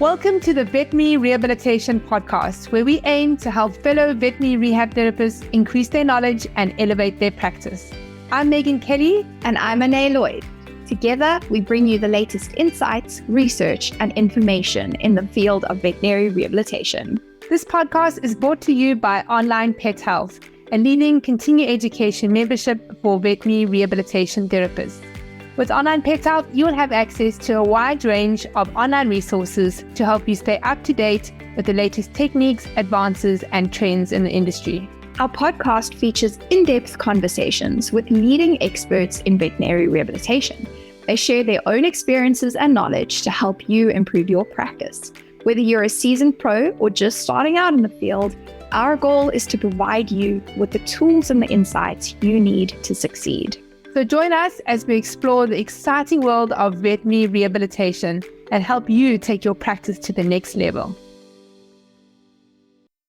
Welcome to the Veterinary Rehabilitation Podcast, where we aim to help fellow veterinary rehab therapists increase their knowledge and elevate their practice. I'm Megan Kelly. And I'm Anae Lloyd. Together, we bring you the latest insights, research, and information in the field of veterinary rehabilitation. This podcast is brought to you by Onlinepethealth, a leading continuing education membership for veterinary rehabilitation therapists. With Onlinepethealth, you'll have access to a wide range of online resources to help you stay up to date with the latest techniques, advances, and trends in the industry. Our podcast features in-depth conversations with leading experts in veterinary rehabilitation. They share their own experiences and knowledge to help you improve your practice. Whether you're a seasoned pro or just starting out in the field, our goal is to provide you with the tools and the insights you need to succeed. So join us as we explore the exciting world of veterinary rehabilitation and help you take your practice to the next level.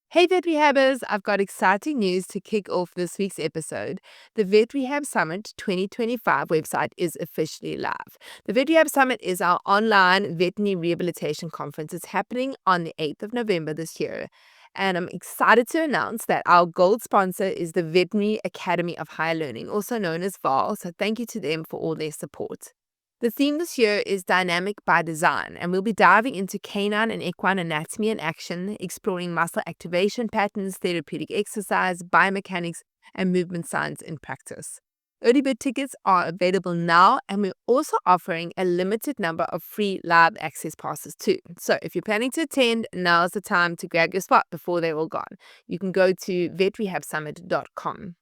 Hey Vet Rehabbers, I've got exciting news to kick off this week's episode. The Vet Rehab Summit 2025 website is officially live. The Vet Rehab Summit is our online veterinary rehabilitation conference. It's happening on the 8th of November this year. And I'm excited to announce that our gold sponsor is the Veterinary Academy of Higher Learning, also known as VAL, so thank you to them for all their support. The theme this year is Dynamic by Design, and we'll be diving into canine and equine anatomy in action, exploring muscle activation patterns, therapeutic exercise, biomechanics, and movement science in practice. Early bird tickets are available now, and we're also offering a limited number of free live access passes too. So if you're planning to attend, now's the time to grab your spot before they're all gone. You can go to vetrehabsummit.com.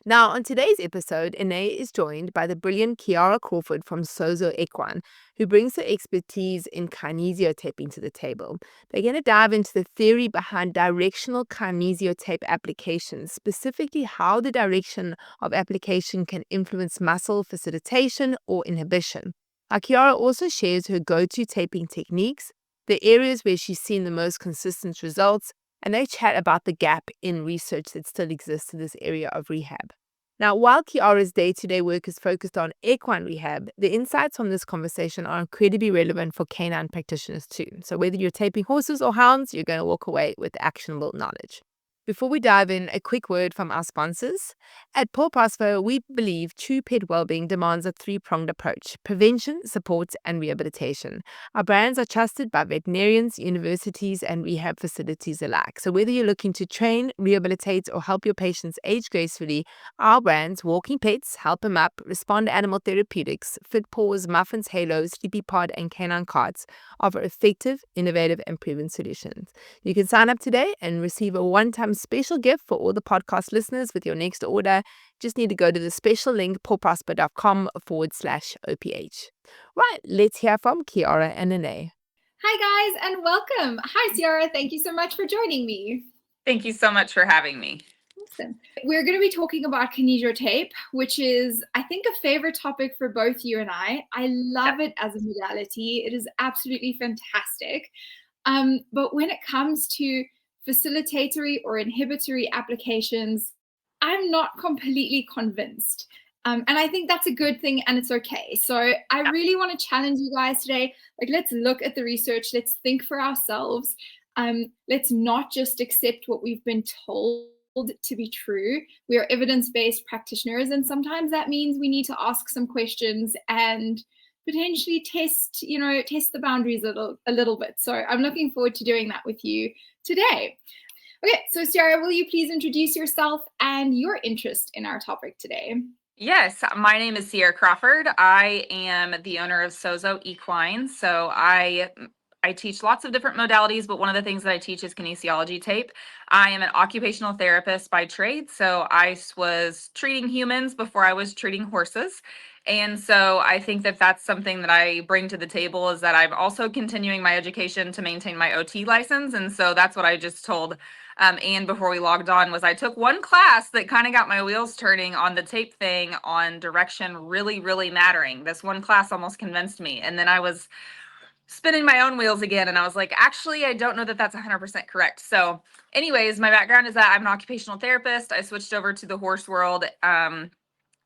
Now, on today's episode, Anae is joined by the brilliant Ciara Crawford from Sozo Equine, who brings her expertise in kinesiotaping to the table. They're going to dive into the theory behind directional kinesiotape applications, specifically how the direction of application can influence muscle facilitation or inhibition. Ciara also shares her go-to taping techniques, the areas where she's seen the most consistent results, and they chat about the gap in research that still exists in this area of rehab. Now, while Ciara's day-to-day work is focused on equine rehab, the insights from this conversation are incredibly relevant for canine practitioners too. So whether you're taping horses or hounds, you're going to walk away with actionable knowledge. Before we dive in, a quick word from our sponsors. At Paw Prosper, we believe true pet well-being demands a three-pronged approach: prevention, support, and rehabilitation. Our brands are trusted by veterinarians, universities, and rehab facilities alike. So whether you're looking to train, rehabilitate, or help your patients age gracefully, our brands, Walking Pets, Help 'em Up, Respond Animal Therapeutics, Fit Paws, Muffins, Halos, Sleepy Pod, and Canine Carts offer effective, innovative, and proven solutions. You can sign up today and receive a one-time special gift for all the podcast listeners with your next order. Just need to go to the special link, pawprosper.com/OPH. Right, let's hear from Ciara and Anae. Hi guys, and welcome. Hi Ciara, thank you so much for joining me. Thank you so much for having me. Awesome. We're going to be talking about kinesiotape, which is, I think, a favorite topic for both you and I. I love it as a modality. It is absolutely fantastic. But when it comes to facilitatory or inhibitory applications, I'm not completely convinced. And I think that's a good thing, and it's okay. So I really want to challenge you guys today. Let's look at the research. Let's think for ourselves. Let's not just accept what we've been told to be true. We are evidence-based practitioners, and sometimes that means we need to ask some questions and potentially test the boundaries a little bit. So I'm looking forward to doing that with you today. Okay, so Ciara, will you please introduce yourself and your interest in our topic today? Yes, my name is Ciara Crawford. I am the owner of Sozo Equine. So I teach lots of different modalities, but one of the things that I teach is kinesiology tape. I am an occupational therapist by trade, so I was treating humans before I was treating horses. And so I think that that's something that I bring to the table, is that I'm also continuing my education to maintain my OT license. And so that's what I just told Anne before we logged on, was I took one class that kind of got my wheels turning on the tape thing, on direction really, really mattering. This one class almost convinced me. And then I was spinning my own wheels again, and I was like, actually, I don't know that that's 100% correct. So anyways, my background is that I'm an occupational therapist. I switched over to the horse world.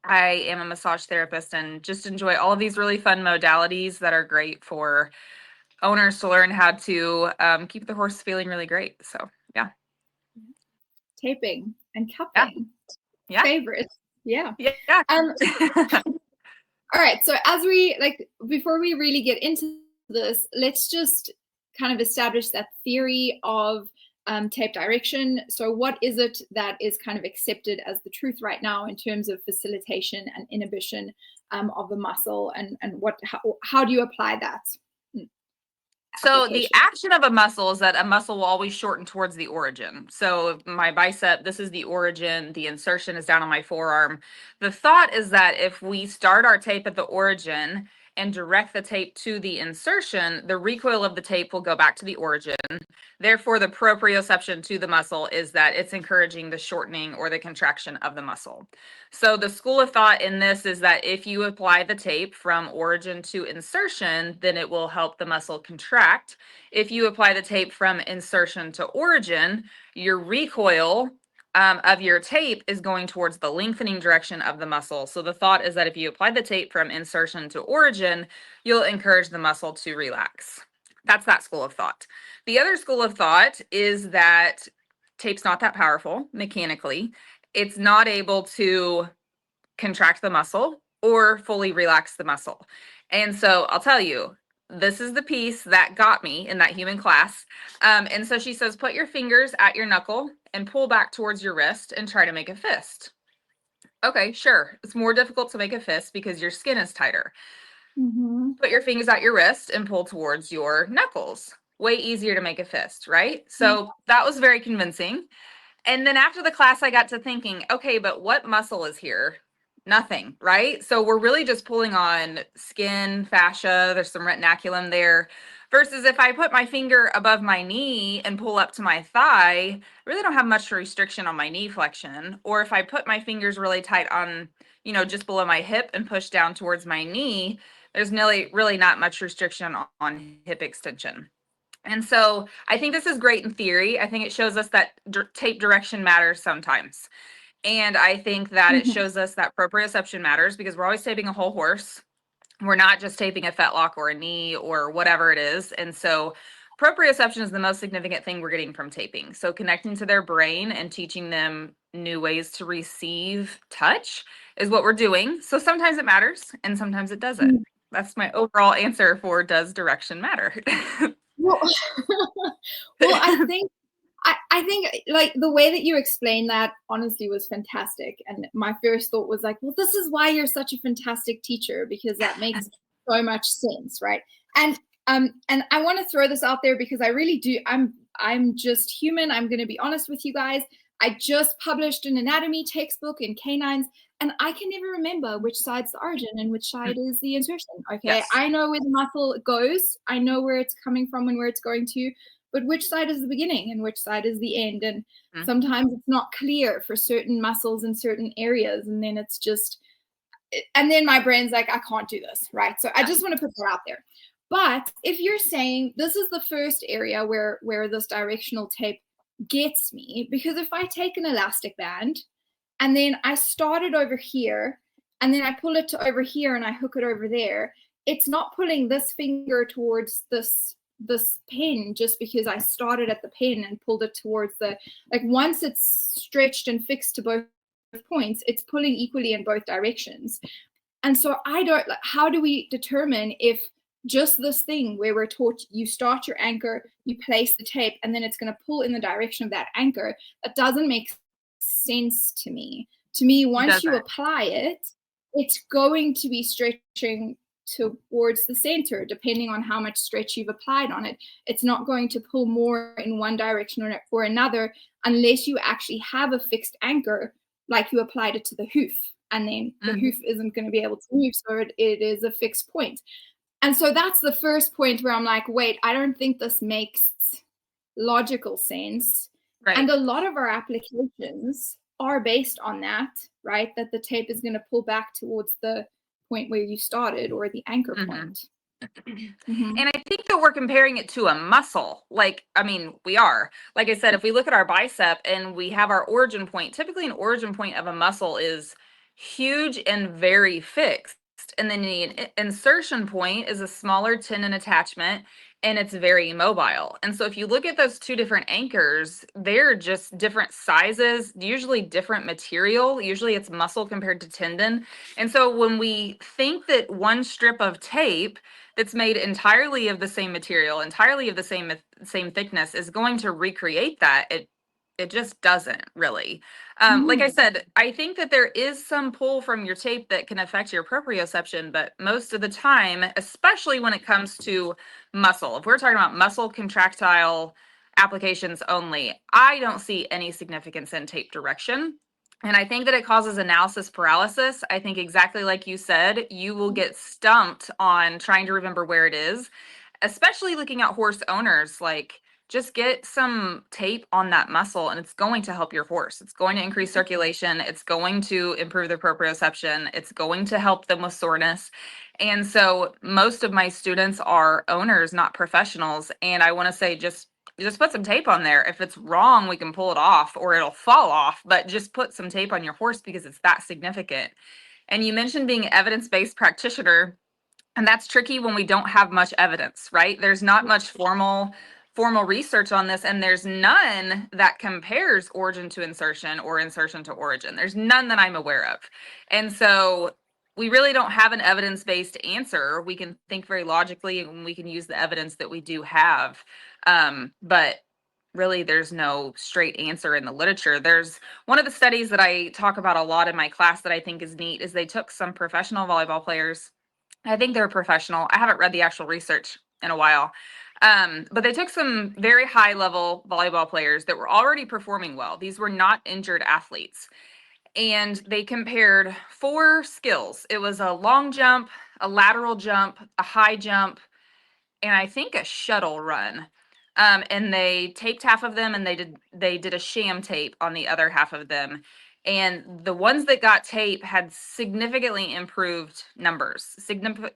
I am a massage therapist and just enjoy all of these really fun modalities that are great for owners to learn how to keep the horse feeling really great. So yeah. Taping and Yeah. cupping. Yeah. Favorites. Yeah. Yeah. All right. So as we before we really get into this, let's just kind of establish that theory of tape direction. So what is it that is kind of accepted as the truth right now in terms of facilitation and inhibition of the muscle, and how do you apply that? So the action of a muscle is that a muscle will always shorten towards the origin. So my bicep, this is the origin, the insertion is down on my forearm. The thought is that if we start our tape at the origin and direct the tape to the insertion, the recoil of the tape will go back to the origin. Therefore, the proprioception to the muscle is that it's encouraging the shortening or the contraction of the muscle. So the school of thought in this is that if you apply the tape from origin to insertion, then it will help the muscle contract. If you apply the tape from insertion to origin, your recoil of your tape is going towards the lengthening direction of the muscle. So the thought is that if you apply the tape from insertion to origin, you'll encourage the muscle to relax. That's that school of thought. The other school of thought is that tape's not that powerful mechanically. It's not able to contract the muscle or fully relax the muscle. And so I'll tell you, this is the piece that got me in that human class. And so she says, put your fingers at your knuckle and pull back towards your wrist and try to make a fist. Okay, sure. It's more difficult to make a fist because your skin is tighter. Put your fingers at your wrist and pull towards your knuckles. Way easier to make a fist, right? So that was very convincing. And then after the class, I got to thinking, okay, but what muscle is here? Nothing, right? So we're really just pulling on skin, fascia, there's some retinaculum there. Versus if I put my finger above my knee and pull up to my thigh, I really don't have much restriction on my knee flexion. Or if I put my fingers really tight on, just below my hip and push down towards my knee, there's really not much restriction on hip extension. And so I think this is great in theory. I think it shows us that tape direction matters sometimes. And I think that it shows us that proprioception matters because we're always taping a whole horse. We're not just taping a fetlock or a knee or whatever it is. And so proprioception is the most significant thing we're getting from taping. So connecting to their brain and teaching them new ways to receive touch is what we're doing. So sometimes it matters and sometimes it doesn't. That's my overall answer for does direction matter? Well, I think like the way that you explained that honestly was fantastic. And my first thought was like, well, this is why you're such a fantastic teacher, because that makes so much sense, right? And I want to throw this out there because I really do. I'm just human. I'm going to be honest with you guys. I just published an anatomy textbook in canines, and I can never remember which side's the origin and which side is the insertion. Okay, yes. I know where the muscle goes. I know where it's coming from and where it's going to, but which side is the beginning and which side is the end? And sometimes it's not clear for certain muscles in certain areas, and then it's just, and then my brain's like, I can't do this, right? So I just want to put that out there. But if you're saying this is the first area where this directional tape gets me, because if I take an elastic band and then I start it over here and then I pull it to over here and I hook it over there, it's not pulling this finger towards this pin just because I started at the pin and pulled it towards the, like, once it's stretched and fixed to both points, it's pulling equally in both directions. And so how do we determine if just this thing where we're taught you start your anchor, you place the tape, and then it's going to pull in the direction of that anchor? That doesn't make sense to me. To me, once you apply it, it's going to be stretching towards the center, depending on how much stretch you've applied on it. It's not going to pull more in one direction or another unless you actually have a fixed anchor, like you applied it to the hoof, and then the hoof isn't going to be able to move, so it is a fixed point. And so that's the first point where I'm like, wait, I don't think this makes logical sense. Right. And a lot of our applications are based on that, right? That the tape is going to pull back towards the point where you started, or the anchor point. And I think that we're comparing it to a muscle. We are. Like I said, if we look at our bicep and we have our origin point, typically an origin point of a muscle is huge and very fixed. fixed, and then the insertion point is a smaller tendon attachment, and it's very mobile. And so if you look at those two different anchors, they're just different sizes, usually different material. Usually it's muscle compared to tendon. And so when we think that one strip of tape that's made entirely of the same material, entirely of the same thickness is going to recreate that, it just doesn't really. Like I said, I think that there is some pull from your tape that can affect your proprioception, but most of the time, especially when it comes to muscle, if we're talking about muscle contractile applications only, I don't see any significance in tape direction. And I think that it causes analysis paralysis. I think exactly like you said, you will get stumped on trying to remember where it is, especially looking at horse owners. Like, just get some tape on that muscle and it's going to help your horse. It's going to increase circulation. It's going to improve their proprioception. It's going to help them with soreness. And so most of my students are owners, not professionals. And I want to say, just put some tape on there. If it's wrong, we can pull it off or it'll fall off, but just put some tape on your horse because it's that significant. And you mentioned being an evidence-based practitioner, and that's tricky when we don't have much evidence, right? There's not much formal research on this, and there's none that compares origin to insertion or insertion to origin. There's none that I'm aware of. And so we really don't have an evidence-based answer. We can think very logically and we can use the evidence that we do have. But really there's no straight answer in the literature. There's one of the studies that I talk about a lot in my class that I think is neat is they took some professional volleyball players. I think they're professional. I haven't read the actual research in a while. But they took some very high level volleyball players that were already performing well. These were not injured athletes. And they compared 4 skills. It was a long jump, a lateral jump, a high jump, and I think a shuttle run. And they taped half of them and they did a sham tape on the other half of them. And the ones that got tape had significantly improved numbers,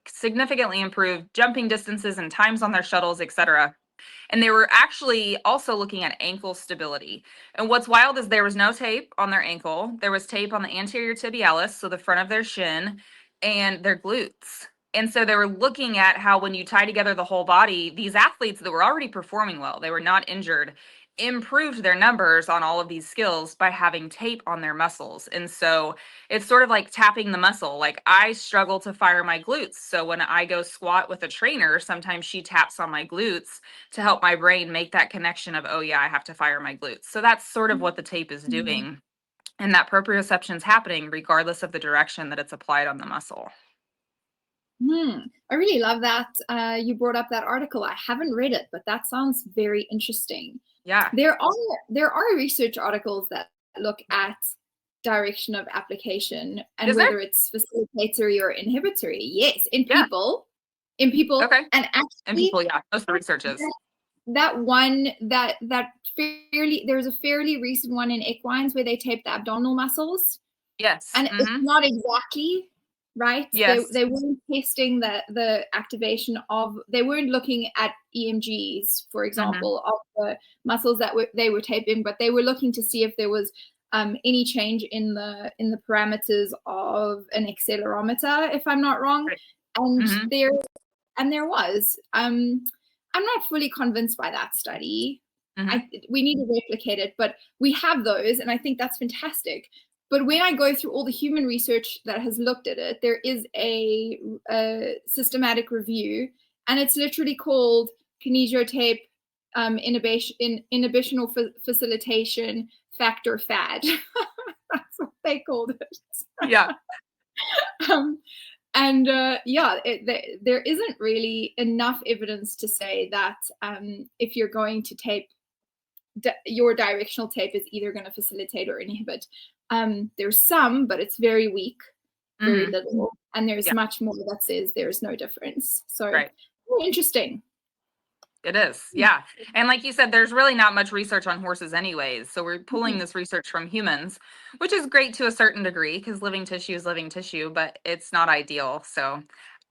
significantly improved jumping distances and times on their shuttles, etc. And they were actually also looking at ankle stability. And what's wild is there was no tape on their ankle. There was tape on the anterior tibialis, so the front of their shin, and their glutes. And so they were looking at how when you tie together the whole body, these athletes that were already performing well, they were not injured, improved their numbers on all of these skills by having tape on their muscles. And so it's sort of like tapping the muscle. Like, I struggle to fire my glutes. So when I go squat with a trainer, sometimes she taps on my glutes to help my brain make that connection of, oh yeah, I have to fire my glutes. So that's sort of what the tape is doing. And that proprioception is happening regardless of the direction that it's applied on the muscle. I really love that you brought up that article. I haven't read it, but that sounds very interesting. Yeah. There are research articles that look at direction of application and whether it's facilitatory or inhibitory. Yes, in people. Okay. And actually, in people, yeah, most of the research is. That one there's a fairly recent one in equines where they taped the abdominal muscles. Yes. And it's not exactly right. Yes. They weren't testing the activation of, they weren't looking at EMGs, for example, of the muscles that they were taping, but they were looking to see if there was any change in the parameters of an accelerometer, if I'm not wrong. And there was. I'm not fully convinced by that study. We need to replicate it, but we have those, and I think that's fantastic. But when I go through all the human research that has looked at it, there is a systematic review, and it's literally called kinesiotape inhibitional facilitation factor FAD. That's what they called it. Yeah. There isn't really enough evidence to say that if you're going to tape, your directional tape is either going to facilitate or inhibit. There's some, but it's very weak, very little, and there's much more that says there's no difference. So very interesting. It is, yeah. And like you said, there's really not much research on horses anyways. So we're pulling this research from humans, which is great to a certain degree because living tissue is living tissue, but it's not ideal. So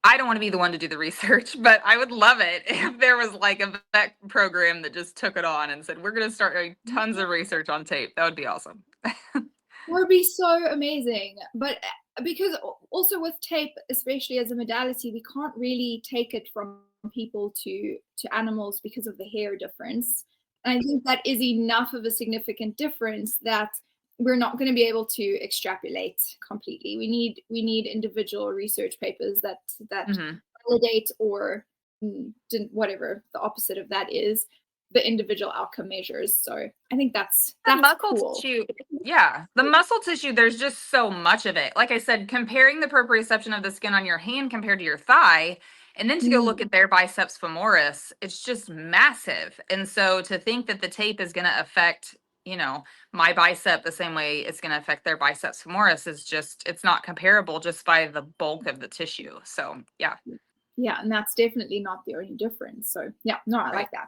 I don't want to be the one to do the research, but I would love it if there was like a vet program that just took it on and said, we're going to start doing tons of research on tape. That would be awesome. That would be so amazing. But because also with tape, especially as a modality, we can't really take it from people to animals because of the hair difference. And I think that is enough of a significant difference that we're not going to be able to extrapolate completely. We need individual research papers that validate or whatever the opposite of that is, the individual outcome measures. So I think that's cool. Tissue, yeah, the muscle tissue, there's just so much of it. Like I said, comparing the proprioception of the skin on your hand compared to your thigh, and then to go look at their biceps femoris, it's just massive. And so to think that the tape is going to affect, you know, my bicep the same way it's going to affect their biceps femoris is just, it's not comparable just by the bulk of the tissue. So yeah. Yeah, and that's definitely not the only difference. So yeah, no, I like that.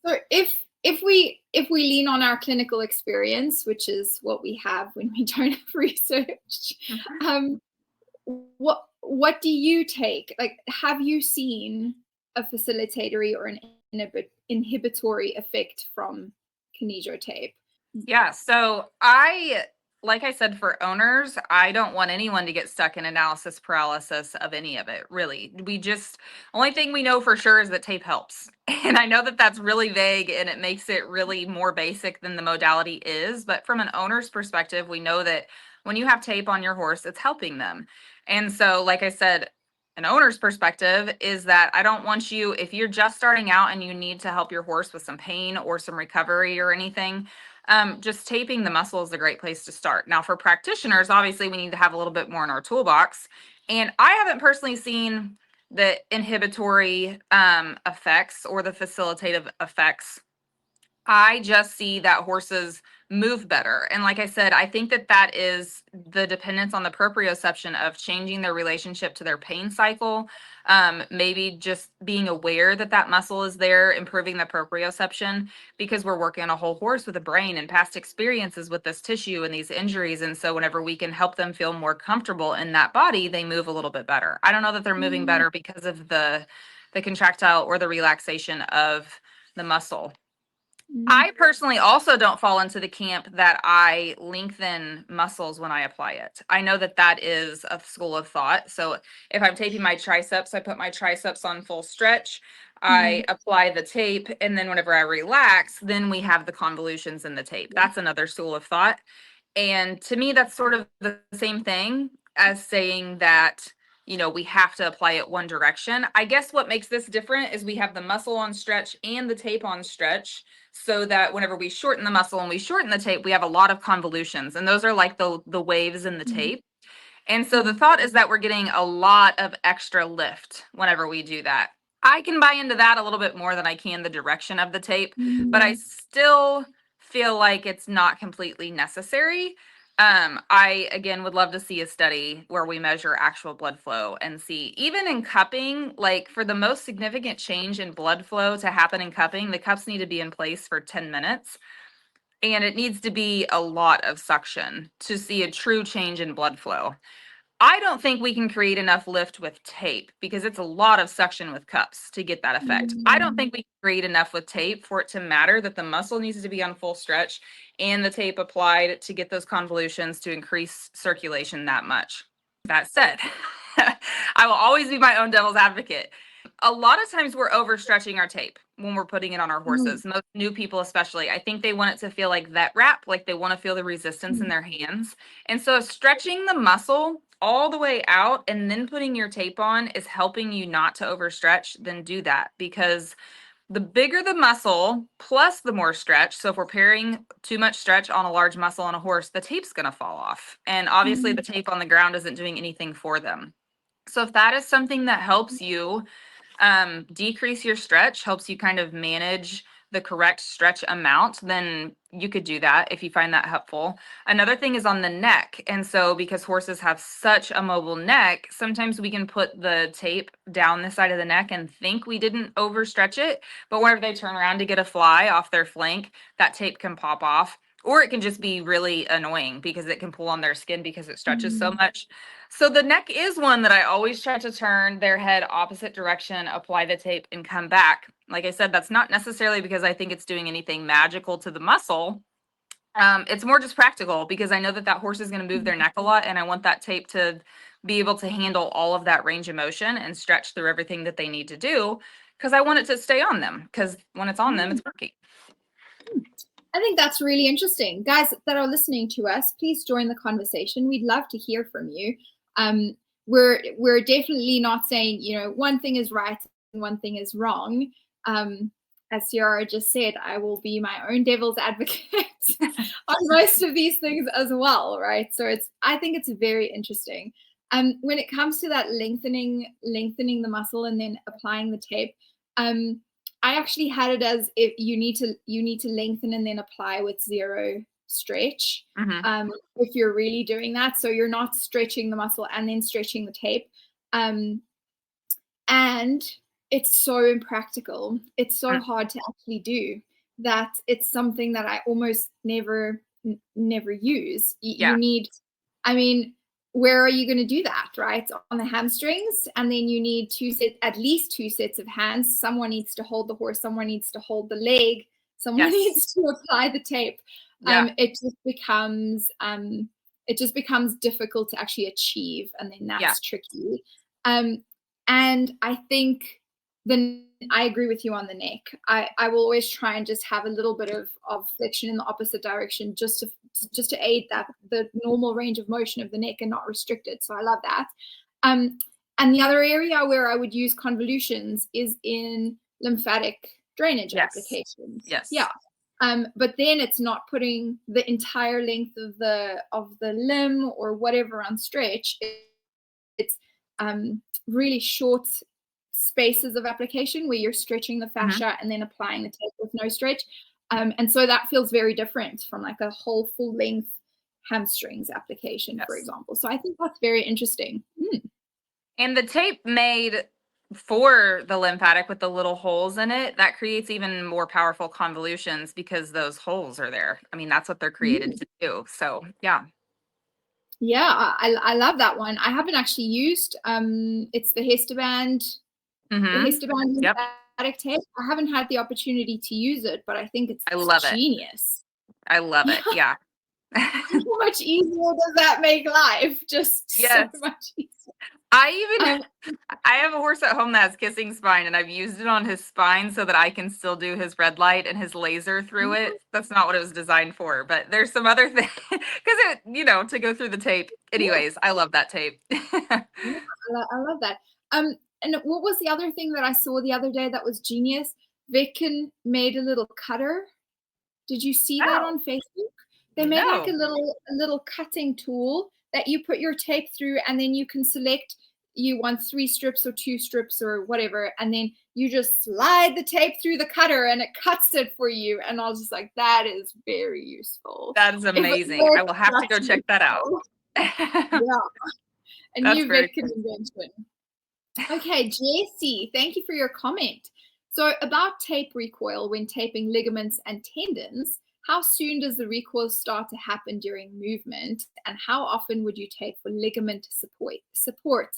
So if we lean on our clinical experience, which is what we have when we don't have research, what do you take? Like, have you seen a facilitatory or an inhibitory effect from kinesio tape? Yeah, so like I said, for owners, I don't want anyone to get stuck in analysis paralysis of any of it, really. Only thing we know for sure is that tape helps. And I know that that's really vague and it makes it really more basic than the modality is. But from an owner's perspective, we know that when you have tape on your horse, it's helping them. And so, like I said, an owner's perspective is that I don't want you, if you're just starting out and you need to help your horse with some pain or some recovery or anything, just taping the muscle is a great place to start. Now, for practitioners, obviously, we need to have a little bit more in our toolbox. And I haven't personally seen the inhibitory effects or the facilitative effects. I just see that horses move better. And like I said, I think that that is the dependence on the proprioception of changing their relationship to their pain cycle. Maybe just being aware that that muscle is there, improving the proprioception, because we're working on a whole horse with a brain and past experiences with this tissue and these injuries. And so whenever we can help them feel more comfortable in that body, they move a little bit better. I don't know that they're moving better because of the contractile or the relaxation of the muscle. I personally also don't fall into the camp that I lengthen muscles when I apply it. I know that that is a school of thought. So if I'm taping my triceps, I put my triceps on full stretch. I apply the tape, and then whenever I relax, then we have the convolutions in the tape. That's another school of thought. And to me, that's sort of the same thing as saying that, you know, we have to apply it one direction. I guess what makes this different is we have the muscle on stretch and the tape on stretch, so that whenever we shorten the muscle and we shorten the tape, we have a lot of convolutions, and those are like the waves in the tape. And so the thought is that we're getting a lot of extra lift whenever we do that. I can buy into that a little bit more than I can the direction of the tape, but I still feel like it's not completely necessary. I again would love to see a study where we measure actual blood flow and see, even in cupping, like for the most significant change in blood flow to happen in cupping, the cups need to be in place for 10 minutes. And it needs to be a lot of suction to see a true change in blood flow. I don't think we can create enough lift with tape because it's a lot of suction with cups to get that effect. I don't think we can create enough with tape for it to matter that the muscle needs to be on full stretch and the tape applied to get those convolutions to increase circulation that much. That said, I will always be my own devil's advocate. A lot of times we're overstretching our tape when we're putting it on our horses. Most new people especially, I think they want it to feel like vet wrap, like they want to feel the resistance in their hands. And so stretching the muscle all the way out and then putting your tape on is helping you not to overstretch. Then do that, because the bigger the muscle plus the more stretch. So if we're pairing too much stretch on a large muscle on a horse, the tape's going to fall off. And obviously the tape on the ground isn't doing anything for them. So if that is something that helps you decrease your stretch, helps you kind of manage the correct stretch amount, then you could do that if you find that helpful. Another thing is on the neck. And so because horses have such a mobile neck, sometimes we can put the tape down the side of the neck and think we didn't overstretch it. But whenever they turn around to get a fly off their flank, that tape can pop off. Or it can just be really annoying because it can pull on their skin because it stretches so much. So the neck is one that I always try to turn their head opposite direction, apply the tape, and come back. Like I said, that's not necessarily because I think it's doing anything magical to the muscle. It's more just practical because I know that that horse is going to move their neck a lot, and I want that tape to be able to handle all of that range of motion and stretch through everything that they need to do, because I want it to stay on them, because when it's on them, it's working. I think that's really interesting. Guys that are listening to us, please join the conversation. We'd love to hear from you. We're definitely not saying, you know, one thing is right and one thing is wrong. As Ciara just said, I will be my own devil's advocate on most of these things as well, right? So I think it's very interesting. When it comes to that lengthening the muscle and then applying the tape, I actually had it as if you need to lengthen and then apply with zero stretch. If you're really doing that, so you're not stretching the muscle and then stretching the tape. And it's so impractical. It's so hard to actually do that. It's something that I almost never use. You need, I mean, where are you going to do that, right? On the hamstrings, and then you need at least two sets of hands. Someone needs to hold the horse, someone needs to hold the leg, someone needs to apply the tape. It just becomes difficult to actually achieve, and then that's tricky. And I think I agree with you on the neck. I will always try and just have a little bit of flexion in the opposite direction, just to aid the normal range of motion of the neck and not restrict it. So I love that. And the other area where I would use convolutions is in lymphatic drainage applications. Yeah. But then it's not putting the entire length of the limb or whatever on stretch. It's really short spaces of application where you're stretching the fascia and then applying the tape with no stretch. And so that feels very different from like a whole full length hamstrings application, for example. So I think that's very interesting. And the tape made for the lymphatic with the little holes in it, that creates even more powerful convolutions because those holes are there. I mean, that's what they're created to do. So yeah. Yeah, I love that one. I haven't actually used it's the Hesteband. The Hesteband lymphatic tape. I haven't had the opportunity to use it, but I think it's genius. I love it. Yeah. How much easier does that make life? Just so much easier. I have a horse at home that has kissing spine, and I've used it on his spine so that I can still do his red light and his laser through it. That's not what it was designed for, but there's some other things because to go through the tape. Anyways, I love that tape. I love that. And what was the other thing that I saw the other day that was genius? Vetkin made a little cutter. Did you see that on Facebook? They made like a little cutting tool that you put your tape through, and then you can select you want 3 strips or 2 strips or whatever, and then you just slide the tape through the cutter and it cuts it for you. And I was just like, that is very useful. That is amazing. I will have to go check that out. Yeah. A new Vetkin invention. Okay, Jessie, thank you for your comment. So about tape recoil when taping ligaments and tendons, how soon does the recoil start to happen during movement, and how often would you tape for ligament support?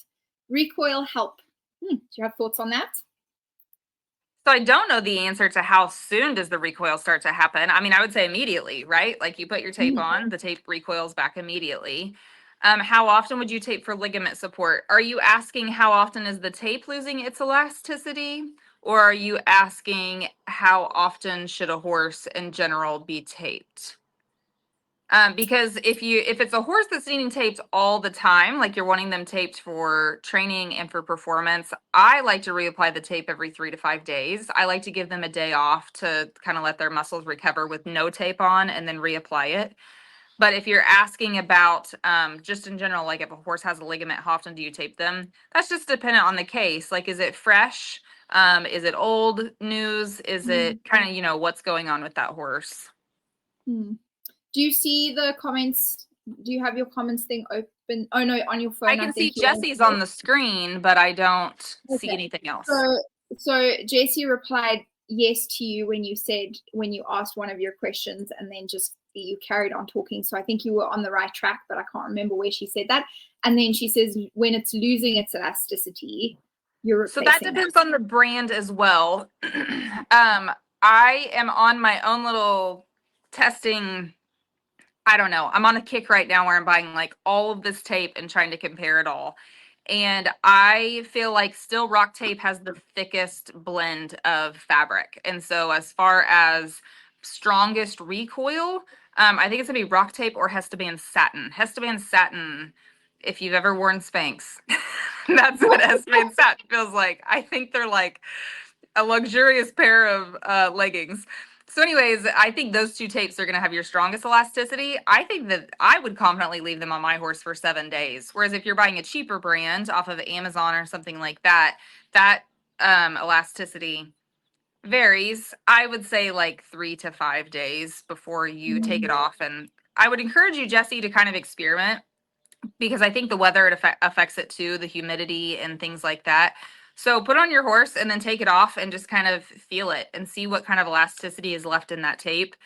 Recoil help. Do you have thoughts on that? So I don't know the answer to how soon does the recoil start to happen. I mean, I would say immediately, right? Like you put your tape on, the tape recoils back immediately. How often would you tape for ligament support? Are you asking how often is the tape losing its elasticity? Or are you asking how often should a horse in general be taped? Because if it's a horse that's needing taped all the time, like you're wanting them taped for training and for performance, I like to reapply the tape every 3 to 5 days. I like to give them a day off to kind of let their muscles recover with no tape on and then reapply it. But if you're asking about just in general, like if a horse has a ligament, how often do you tape them? That's just dependent on the case. Like, is it fresh? Is it old news? Is it kind of, what's going on with that horse? Do you see the comments? Do you have your comments thing open? Oh, no, on your phone. I can see Jesse's on the screen, but I don't see anything else. So Jessie replied yes to you when you asked one of your questions, and then just you carried on talking. So I think you were on the right track, but I can't remember where she said that. And then she says when it's losing its elasticity, you're replacing so that depends on the brand as well. I am on my own little testing I don't know. I'm on a kick right now where I'm buying like all of this tape and trying to compare it all. And I feel like still rock tape has the thickest blend of fabric. And so as far as strongest recoil, I think it's gonna be rock tape or Hestaban satin. Hestaban satin, if you've ever worn Spanx, that's what Hestaban satin feels like. I think they're like a luxurious pair of leggings. So, anyways, I think those two tapes are going to have your strongest elasticity. I think that I would confidently leave them on my horse for 7 days. Whereas if you're buying a cheaper brand off of Amazon or something like that, that elasticity varies. I would say like 3 to 5 days before you take it off. And I would encourage you, Jesse, to kind of experiment because I think the weather affects it too, the humidity and things like that. So put on your horse and then take it off and just kind of feel it and see what kind of elasticity is left in that tape.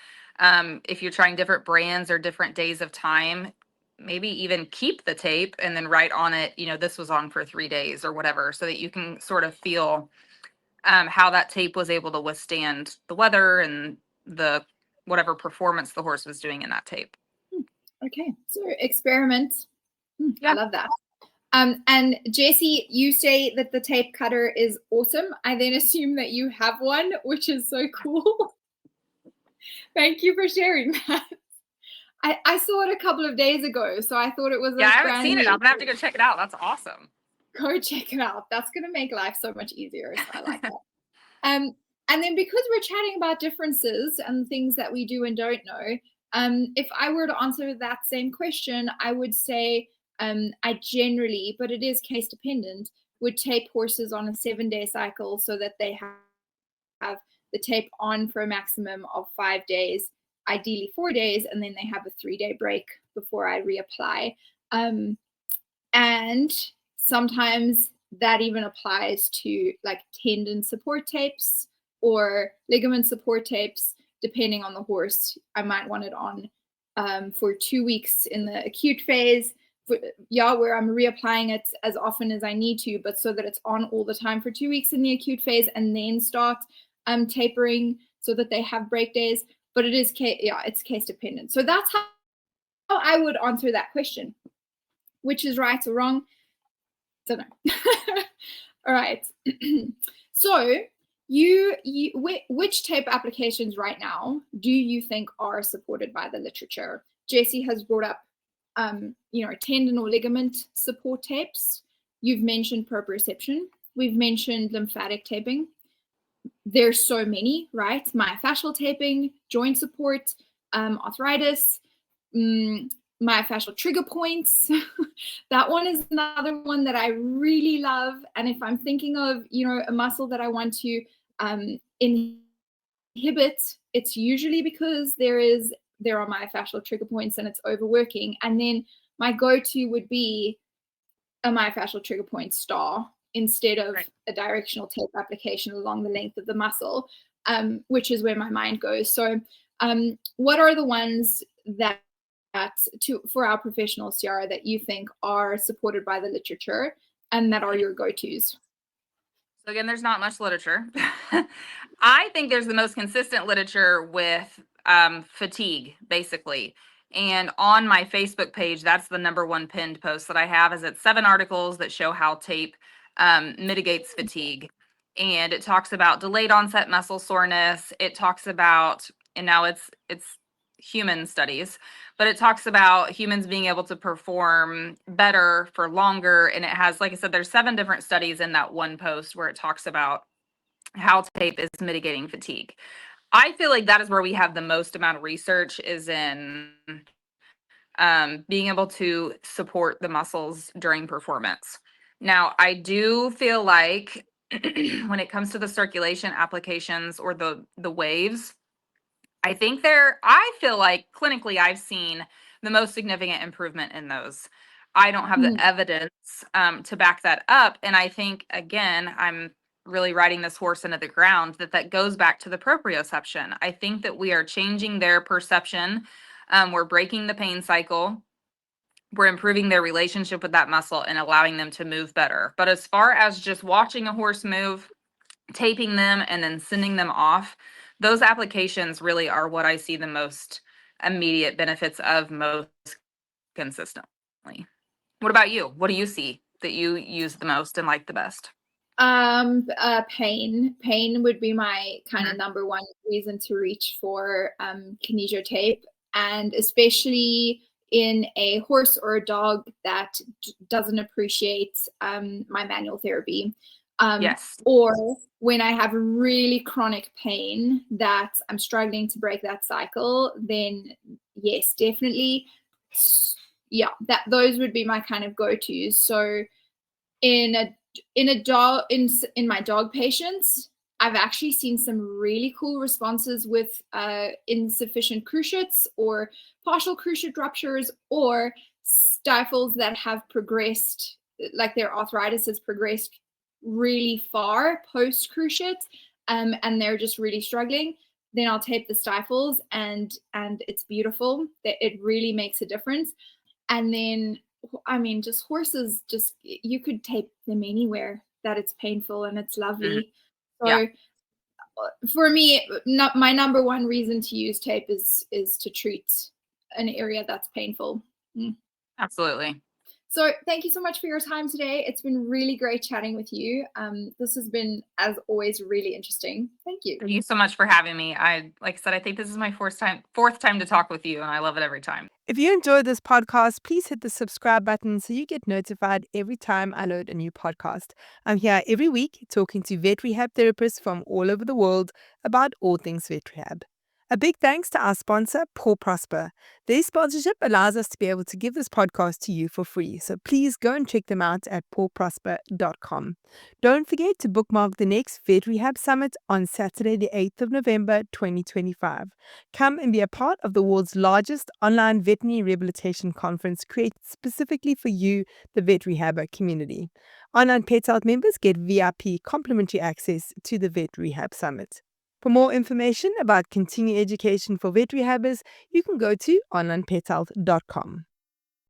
If you're trying different brands or different days of time, maybe even keep the tape and then write on it, this was on for 3 days or whatever, so that you can sort of feel how that tape was able to withstand the weather and the whatever performance the horse was doing in that tape. Okay, so experiment. Yeah. I love that. And Jessie, you say that the tape cutter is awesome. I then assume that you have one, which is so cool. Thank you for sharing that. I saw it a couple of days ago, so I thought it was I haven't seen it. I'm gonna have to go check it out. That's awesome. Go check it out. That's gonna make life so much easier. So I like that. And then because we're chatting about differences and things that we do and don't know, if I were to answer that same question, I would say I generally, but it is case dependent, would tape horses on a 7-day cycle so that they have the tape on for a maximum of 5 days, ideally 4 days, and then they have a 3-day break before I reapply. And sometimes that even applies to like tendon support tapes or ligament support tapes, depending on the horse. I might want it on for 2 weeks in the acute phase, where I'm reapplying it as often as I need to, but so that it's on all the time for 2 weeks in the acute phase, and then start tapering so that they have break days. But it is it's case dependent. So that's how I would answer that question. Which is right or wrong? Don't know. All right. So which tape applications right now do you think are supported by the literature? Jessie has brought up tendon or ligament support tapes. You've mentioned proprioception. We've mentioned lymphatic taping. There's so many, right? Myofascial taping, joint support, arthritis, myofascial trigger points. That one is another one that I really love. And if I'm thinking of, a muscle that I want to inhibit, it's usually because there are myofascial trigger points and it's overworking. And then my go-to would be a myofascial trigger point star instead of a directional tape application along the length of the muscle, which is where my mind goes. So what are the ones that for our professionals, Ciara, that you think are supported by the literature and that are your go-tos? So again, there's not much literature. I think there's the most consistent literature with fatigue, basically. And on my Facebook page, that's the #1 pinned post that I have. It's 7 articles that show how tape mitigates fatigue. And it talks about delayed onset muscle soreness. It talks about, and now it's human studies, but it talks about humans being able to perform better for longer. And it has, like I said, there's 7 different studies in that one post where it talks about how tape is mitigating fatigue. I feel like that is where we have the most amount of research, is in being able to support the muscles during performance. Now, I do feel like when it comes to the circulation applications or the waves, I feel like clinically I've seen the most significant improvement in those. I don't have the evidence to back that up. And I think, again, I'm really riding this horse into the ground, that goes back to the proprioception. I think that we are changing their perception. We're breaking the pain cycle. We're improving their relationship with that muscle and allowing them to move better. But as far as just watching a horse move, taping them, and then sending them off, those applications really are what I see the most immediate benefits of most consistently. What about you? What do you see that you use the most and like the best? Pain would be my kind of number one reason to reach for kinesio tape, and especially in a horse or a dog that doesn't appreciate my manual therapy. Yes. Or when I have really chronic pain that I'm struggling to break that cycle, then yes, definitely. Yeah, those would be my kind of go-tos. So in my dog patients, I've actually seen some really cool responses with insufficient cruciates or partial cruciate ruptures or stifles that have progressed, like their arthritis has progressed really far post cruciate, and they're just really struggling. Then I'll tape the stifles, and it's beautiful. It really makes a difference. And then, I mean, just horses, just you could tape them anywhere that it's painful and it's lovely. So for me, my number one reason to use tape is to treat an area that's painful. Absolutely. So thank you so much for your time today. It's been really great chatting with you. This has been, as always, really interesting. Thank you. Thank you so much for having me. Like I said, I think this is my fourth time to talk with you, and I love it every time. If you enjoyed this podcast, please hit the subscribe button so you get notified every time I load a new podcast. I'm here every week talking to vet rehab therapists from all over the world about all things vet rehab. A big thanks to our sponsor, Paw Prosper. Their sponsorship allows us to be able to give this podcast to you for free, so please go and check them out at pawprosper.com. Don't forget to bookmark the next Vet Rehab Summit on Saturday, the 8th of November, 2025. Come and be a part of the world's largest online veterinary rehabilitation conference created specifically for you, the vet rehabber community. Onlinepethealth members get VIP complimentary access to the Vet Rehab Summit. For more information about continuing education for vet rehabbers, you can go to onlinepethealth.com.